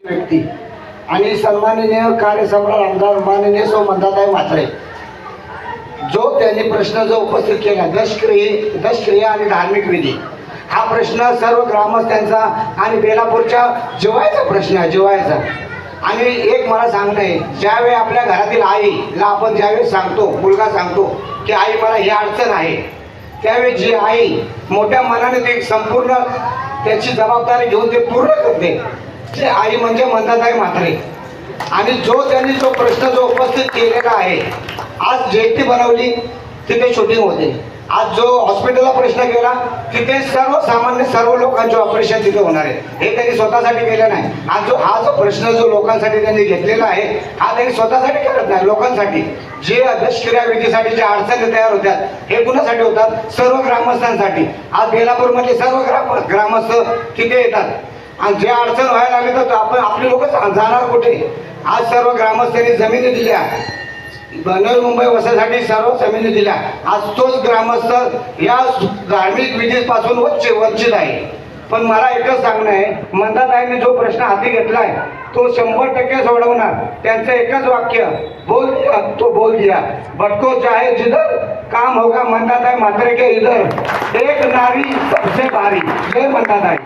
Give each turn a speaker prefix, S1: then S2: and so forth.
S1: व्यक्ती आणि सन्माननीय कार्यसम्राट आमदार माननीय सौ मंदाताई म्हात्रे जो त्यांनी प्रश्न जो उपस्थित केला दशक्रिया आणि धार्मिक विधी हा प्रश्न सर्व ग्रामस्थांचा आणि बेलापूरच्या जिव्हाळ्याचा प्रश्न आहे, जिव्हाळ्याचा. आणि एक मला सांगणं आहे, ज्यावेळी आपल्या घरातील आईला आपण ज्यावेळी सांगतो, मुलगा सांगतो की आई मला ही अडचण आहे, त्यावेळी जी आई मोठ्या मनाने ते संपूर्ण त्याची जबाबदारी घेऊन ते पूर्ण करते, ते आई म्हणजे मंदाताई म्हात्रे. आणि त्यांनी जो प्रश्न जो उपस्थित केलेला आहे, आज जयंती बनवली तिथे शूटिंग होते, आज जो हॉस्पिटलला प्रश्न केला तिथे सर्वसामान्य सर्व लोकांचे ऑपरेशन तिथे होणार आहे. हे त्यांनी स्वतःसाठी केलं नाही. हा जो प्रश्न जो लोकांसाठी त्यांनी घेतलेला आहे, हा त्यांनी स्वतःसाठी करत नाही, लोकांसाठी. जे दशक्रिया विधीसाठी ज्या अडचणी तयार होतात हे कुणासाठी होतात? सर्व ग्रामस्थांसाठी. आज बेलापूरमधले सर्व ग्रामस्थ तिथे येतात आणि जे अडचण व्हायला लागली तर आपण आपले लोक जाणार कुठे? आज सर्व ग्रामस्थांनी जमिनी दिल्या, नवी मुंबई वसासाठी सर्व जमिनी दिल्या. आज तोच ग्रामस्थ या धार्मिक विधीपासून वंचित आहे. पण मला एकच सांगणं आहे, मंदाताईंनी जो प्रश्न हाती घेतलाय तो 100% सोडवणार. त्यांचं एकच वाक्य, बोल दिया तो बोल दिया, भटको चाहे जिधर, काम होगा मंदाताई म्हात्रे के इधर, एक नारी सबसे भारी. जय मंदाताई.